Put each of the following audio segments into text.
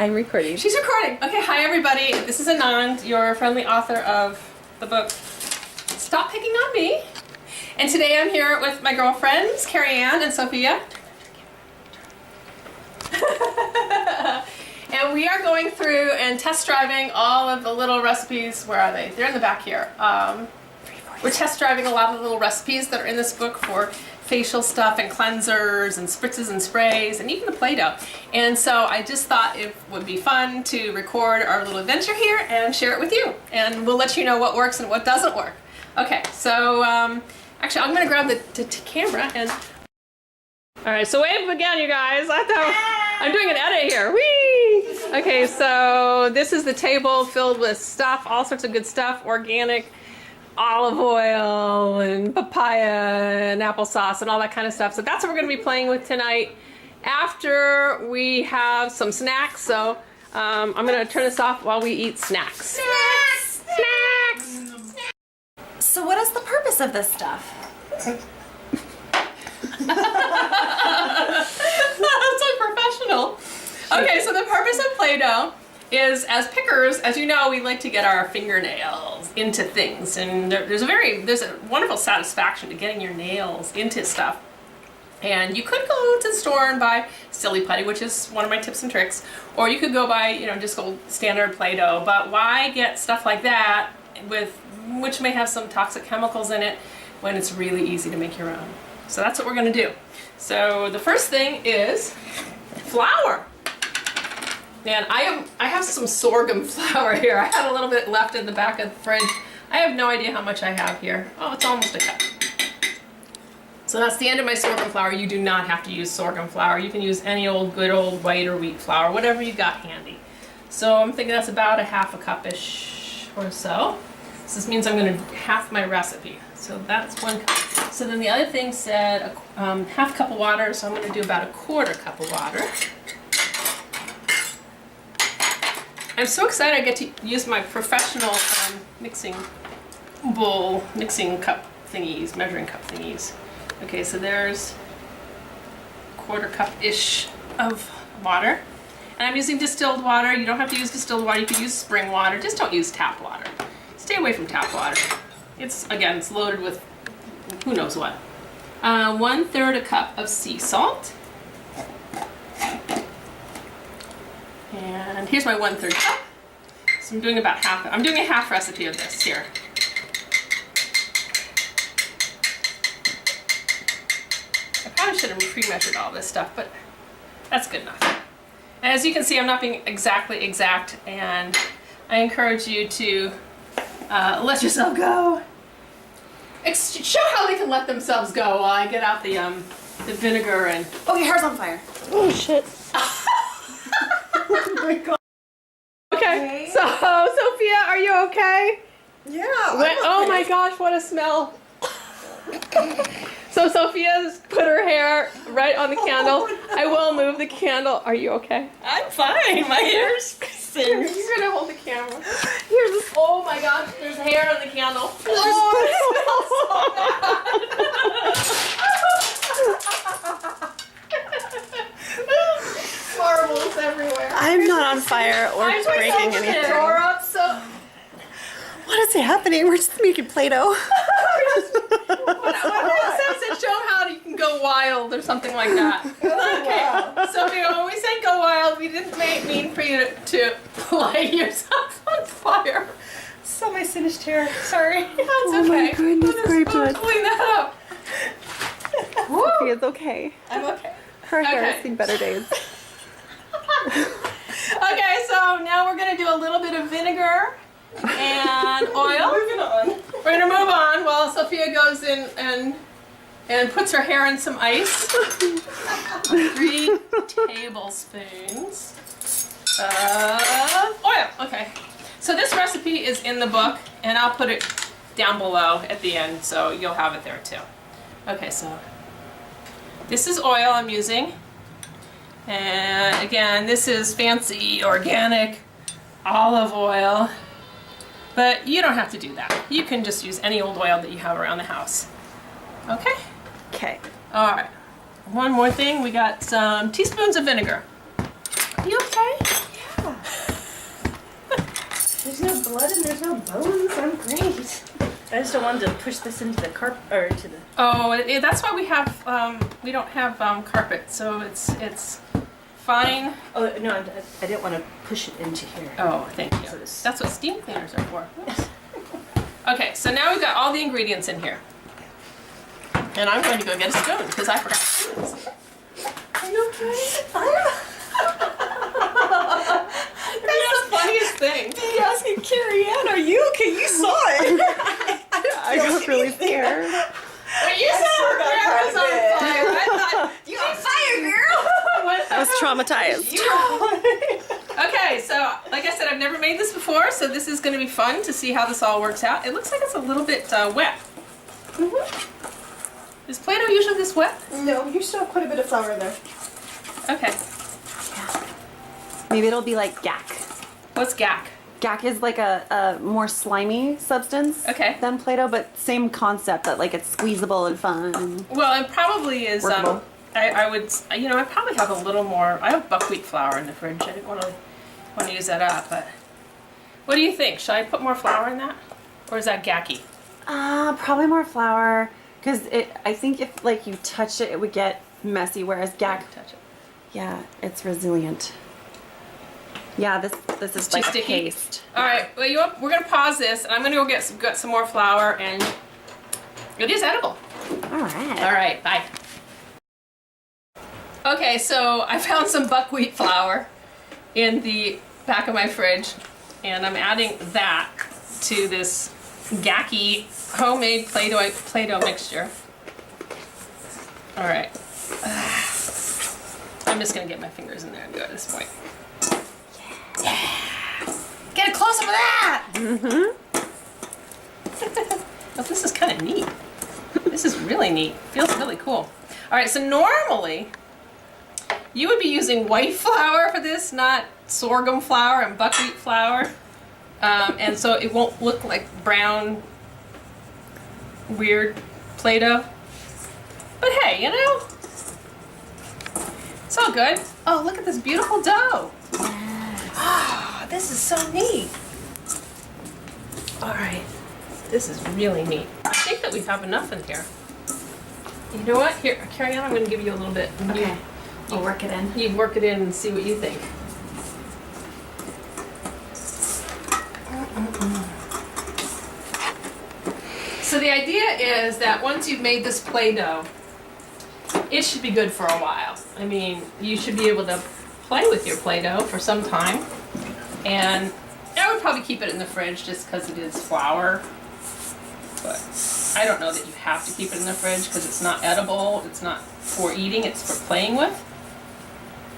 I'm recording. She's recording. Okay, hi everybody. This is Anand, your friendly author of the book Stop Picking on Me. And today I'm here with my girlfriends, Keriann and Sofia. And we are going through and test driving all of the little recipes. Where are they? They're in the back here. We're test driving a lot of the little recipes that are in this book for facial stuff and cleansers and spritzes and sprays and even the Play-Dough. And so I just thought it would be fun to record our little adventure here and share it with you. And we'll let you know what works and what doesn't work. Okay, so actually I'm going to grab the camera and... Alright, so wave again, you guys. I'm doing an edit here. Whee! Okay, so this is the table filled with stuff, all sorts of good stuff, organic olive oil and papaya and applesauce and all that kind of stuff. So that's what we're going to be playing with tonight after we have some snacks. So I'm going to turn this off while we eat snacks. Snacks! Snacks! So what is the purpose of this stuff? That's unprofessional. Okay, so the purpose of Play-Dough is, as pickers, as you know, we like to get our fingernails into things, and there's a wonderful satisfaction to getting your nails into stuff. And you could go to the store and buy silly putty, which is one of my tips and tricks, or you could go buy, you know, just old standard Play-Doh. But why get stuff like that which may have some toxic chemicals in it when it's really easy to make your own? So that's what we're going to do. So the first thing is flour. Man, I have some sorghum flour here. I had a little bit left in the back of the fridge. I have no idea how much I have here. Oh, it's almost a cup. So that's the end of my sorghum flour. You do not have to use sorghum flour. You can use any old good old white or wheat flour, whatever you got handy. So I'm thinking that's about a half a cup-ish or so. So this means I'm going to half my recipe. So that's 1 cup. So then the other thing said half cup of water, so I'm going to do about a 1/4 cup of water. I'm so excited I get to use my professional mixing bowl, mixing cup thingies, measuring cup thingies. Okay, so there's 1/4 cup-ish of water. And I'm using distilled water. You don't have to use distilled water. You could use spring water. Just don't use tap water. Stay away from tap water. It's loaded with who knows what. 1/3 a cup of sea salt. And here's my 1/3 cup. So I'm doing about half. I'm doing a half recipe of this here. I probably should have pre-measured all this stuff, but that's good enough. And as you can see, I'm not being exactly exact, and I encourage you to let yourself go. Show how they can let themselves go while I get out the vinegar and... Oh, your hair's on fire. Oh, shit. Oh my God. Okay, so Sophia, are you okay? Yeah. Oh my gosh, what a smell. So Sophia's put her hair right on the candle. I will move the candle. Are you okay? I'm fine. My hair's singed. You're gonna hold the camera. Oh my gosh, there's hair on the candle. Oh, it smells so bad. Marbles everywhere. I'm not on fire or breaking anything. What is happening? We're just making Play-Dough. What it show how you can go wild or something like that. Okay, so when we said go wild, we didn't mean for you to light yourself on fire. So my singed hair. Sorry. That's okay. My goodness gracious. Clean that up. Sophia's okay. I'm okay. Her hair has seen better days. Okay, so now we're going to do a little bit of vinegar and oil. Moving on. We're going to move on while Sophia goes in and puts her hair in some ice. 3 tablespoons of oil. Okay. So this recipe is in the book, and I'll put it down below at the end, so you'll have it there too. Okay, so this is oil I'm using. And again, this is fancy organic olive oil. But you don't have to do that. You can just use any old oil that you have around the house. Okay? Okay. All right. One more thing. We got some teaspoons of vinegar. Are you okay? There's no blood and there's no bones. I'm great. I just don't want to push this into the carpet or to the. Oh, that's why we don't have carpet, so it's fine. Oh no, I didn't want to push it into here. Oh, thank you. So this- That's what steam cleaners are for. Okay, so now we've got all the ingredients in here. And I'm going to go get a spoon because I forgot spoons. Are you okay? That's the funniest thing. Be asking Keriann, are you okay? You saw it. I got really scared. When you said her hair was on fire, I thought, You on fire, girl. I was traumatized. Okay, so like I said, I've never made this before, so this is going to be fun to see how this all works out. It looks like it's a little bit wet. Is Play-Doh usually this wet? No, you still have quite a bit of flour in there. Okay. Maybe it'll be like gack. What's gack? Gack is like a more slimy substance Okay. than Play-Doh, but same concept that like it's squeezable and fun. Well, it probably is. Workable. I would, I probably have a little more. I have buckwheat flour in the fridge. I didn't want to use that up, but what do you think? Should I put more flour in that, or is that gacky? Probably more flour, because I think if like you touch it, it would get messy. Whereas gack, Touch it. yeah, it's resilient. Yeah, this is Too like a sticky. paste. All right, well, we're gonna pause this, and I'm gonna go get some more flour, and it is edible. All right. All right, bye. Okay, so I found some buckwheat flour in the back of my fridge, and I'm adding that to this gacky homemade Play-Doh mixture. All right. I'm just gonna get my fingers in there and go at this point. Yeah. Get a close up of that. Oh, this is kind of neat. This is really neat. Feels really cool. All right, so normally you would be using white flour for this, not sorghum flour and buckwheat flour. And so it won't look like brown, weird Play-Doh. But hey, it's all good. Oh, look at this beautiful dough. Oh, this is so neat. All right, this is really neat. I think that we have enough in here. You know what? Here, Keriann, I'm going to give you a little bit. Okay. I'll work it in. You work it in and see what you think. So the idea is that once you've made this Play-Doh, it should be good for a while. I mean, you should be able to play with your Play-Doh for some time. And I would probably keep it in the fridge just because it is flour. But I don't know that you have to keep it in the fridge because it's not edible. It's not for eating, it's for playing with.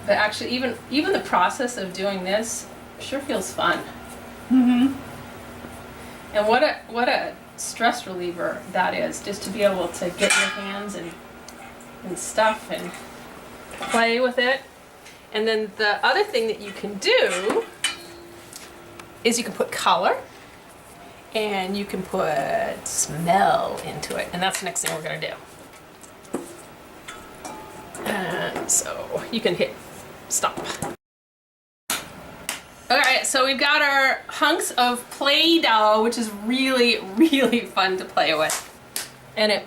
But actually, even the process of doing this sure feels fun. And what a stress reliever that is, just to be able to get your hands and stuff and play with it. And then the other thing that you can do is you can put color and you can put smell into it. And that's the next thing we're gonna do. And so you can hit stop. Alright, so we've got our hunks of Play-Doh, which is really, really fun to play with. And it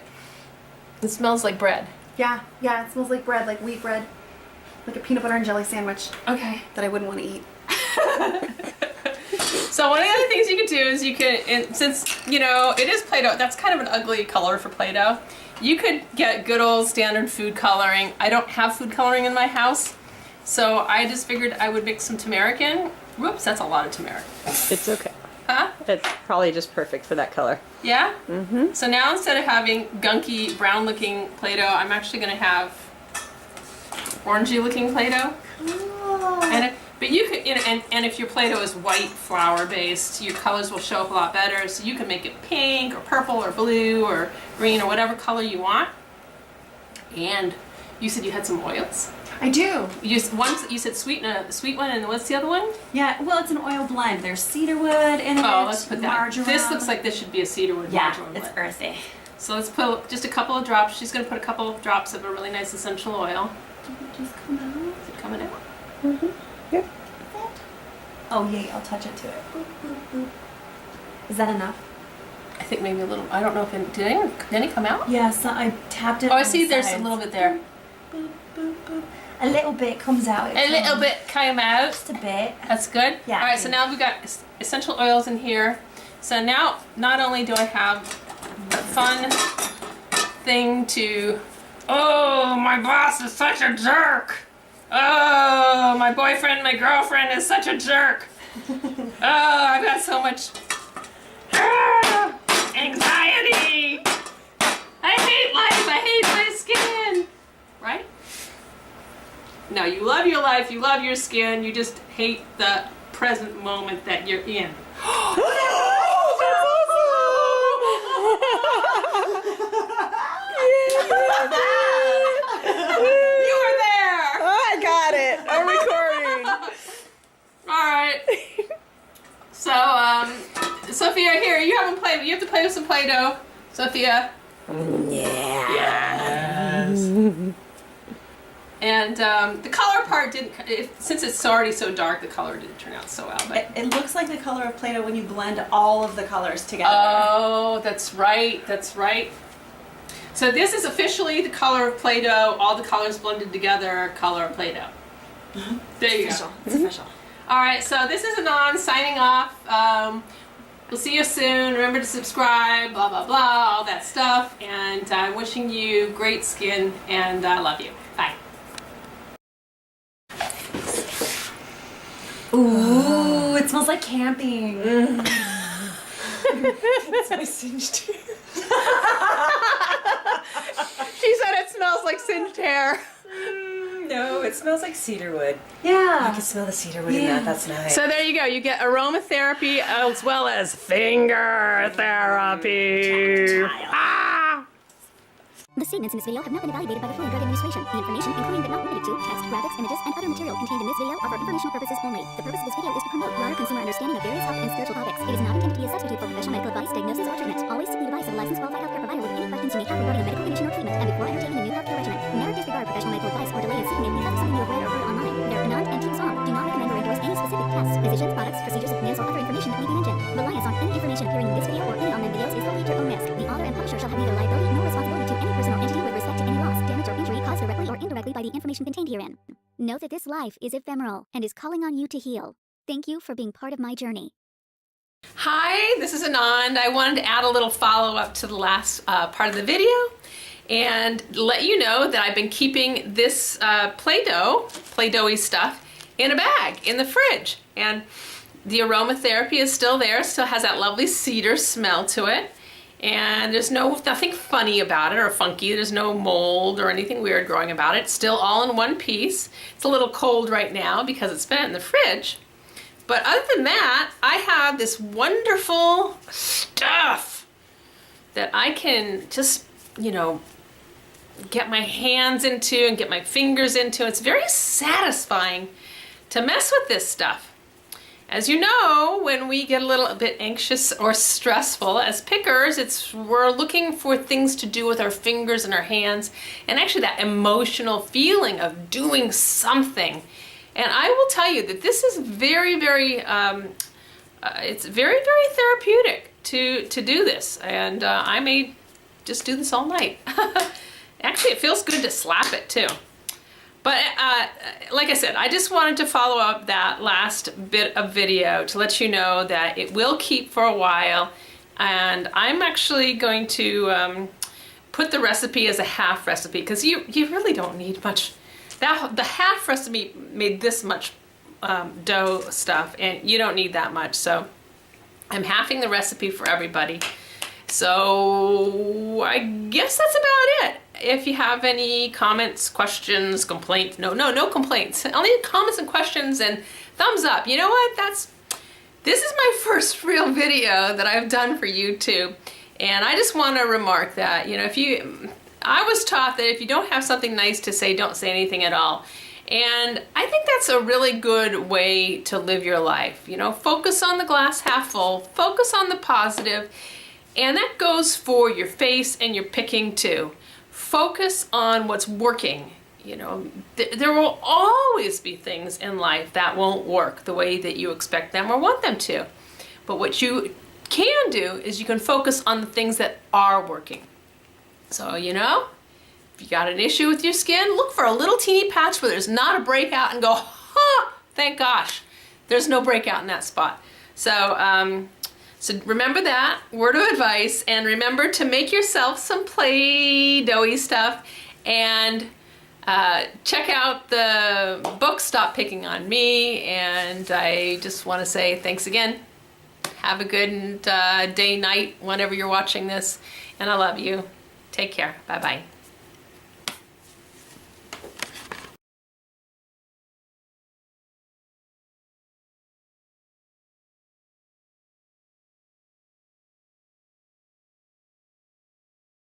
smells like bread. Yeah, it smells like bread, like wheat bread. Like a peanut butter and jelly sandwich Okay. that I wouldn't want to eat. So one of the other things you can do is you can, and since, it is Play-Doh, that's kind of an ugly color for Play-Doh. You could get good old standard food coloring. I don't have food coloring in my house, so I just figured I would mix some turmeric in. Whoops, that's a lot of turmeric. It's okay. Huh? It's probably just perfect for that color. Yeah? Mm-hmm. So now instead of having gunky, brown-looking Play-Doh, I'm actually going to have orangey-looking Play-Doh. Oh. But you could, and if your Play-Doh is white flour-based, your colors will show up a lot better. So you can make it pink or purple or blue or green or whatever color you want. And you said you had some oils. I do. You said sweet one, and what's the other one? Yeah, well, it's an oil blend. There's cedarwood in it. Oh, let's put that. Marjoram. This looks like this should be a cedarwood marjoram it's blend. earthy. So let's put just a couple of drops. She's going to put a couple of drops of a really nice essential oil. Just come out. Is it coming out? Mm-hmm. Yep. Oh, yay, I'll touch it to it. Boop, boop, boop. Is that enough? I think maybe a little, I don't know if it, did any come out? Yes, I tapped it. Oh, I on see the there's a sides. little bit there. Boop, boop, boop. A little bit comes out. A little bit came out. Just a bit. That's good. Yeah. All right, so now we've got essential oils in here. So now, not only do I have a fun thing to, oh, my boss is such a jerk. Oh, my boyfriend, my girlfriend is such a jerk. Oh, I've got so much anxiety. I hate life. I hate my skin. Right? No, you love your life, you love your skin, you just hate the present moment that you're in. You were there! I got it. I'm recording. Alright. So, Sophia, here, you have to play with some Play-Doh. Sophia. Yeah. Yes. And the color part didn't, since it's already so dark, the color didn't turn out so well. But It looks like the color of Play-Doh when you blend all of the colors together. oh, that's right, that's right. So this is officially the color of Play-Doh, all the colors blended together, color of Play-Doh. There you go. It's official. All right, so this is Anand signing off. We'll see you soon. Remember to subscribe, blah, blah, blah, all that stuff. And I'm wishing you great skin, and I love you. Bye. Ooh, it smells like camping. It's my singed hair. She said it smells like singed hair. No, it smells like cedarwood. I Yeah. can smell the cedarwood in that. That's nice. So there you go. You get aromatherapy as well as finger therapy. Ah! The statements in this video have not been evaluated by the Food and Drug Administration. The information, including but not limited to text, graphics, images, and other material contained in this video are for informational purposes only. The purpose of this video is to promote broader consumer understanding of various health and spiritual topics. It is not intended to be a substitute for professional medical advice, diagnosis, or treatment. Always seek the advice of a licensed qualified healthcare provider with any questions you may have regarding a medical condition or treatment, and before undertaking a new healthcare regimen. Never disregard professional medical advice or delay in seeking it because of something you have read or heard online. Their Anand and Team SPOM do not recommend or endorse any specific tests, physicians, products, procedures, opinions, or other information that may be mentioned. Reliance on any information appearing in this video or any online videos is solely at your own risk. The author and publisher shall have neither liability nor responsibility to any person or entity with respect to any loss, damage, or injury caused directly or indirectly by the information contained herein. Know that this life is ephemeral and is calling on you to heal. Thank you for being part of my journey. Hi, this is Anand. I wanted to add a little follow-up to the last part of the video and let you know that I've been keeping this Play-Doughy stuff in a bag in the fridge. And the aromatherapy is still there, still has that lovely cedar smell to it. And there's nothing funny about it or funky. There's no mold or anything weird growing about it. It's still all in one piece. It's a little cold right now because it's been in the fridge. But other than that, I have this wonderful stuff that I can just, you know, get my hands into and get my fingers into. It's very satisfying to mess with this stuff. As you know, when we get a little bit anxious or stressful as pickers, we're looking for things to do with our fingers and our hands, and actually that emotional feeling of doing something. And I will tell you that this is very, very, it's very, very therapeutic to do this. And I may just do this all night. Actually, it feels good to slap it too. But like I said, I just wanted to follow up that last bit of video to let you know that it will keep for a while. And I'm actually going to put the recipe as a half recipe because you really don't need much. The half recipe made this much dough stuff and you don't need that much. So I'm halving the recipe for everybody. So I guess that's about it. If you have any comments, questions, complaints, no complaints. Only comments and questions and thumbs up. You know what? This is my first real video that I've done for YouTube. And I just want to remark that, you know, I was taught that if you don't have something nice to say, don't say anything at all. And I think that's a really good way to live your life. You know, focus on the glass half full, focus on the positive, and that goes for your face and your picking too. Focus on what's working. there will always be things in life that won't work the way that you expect them or want them to. But what you can do is you can focus on the things that are working. So, if you got an issue with your skin, look for a little teeny patch where there's not a breakout and go, thank gosh, there's no breakout in that spot. So, so remember that word of advice, and remember to make yourself some Playdoughy stuff, and check out the book, Stop Picking on Me, and I just want to say thanks again. Have a good day, night, whenever you're watching this, and I love you. Take care. Bye-bye.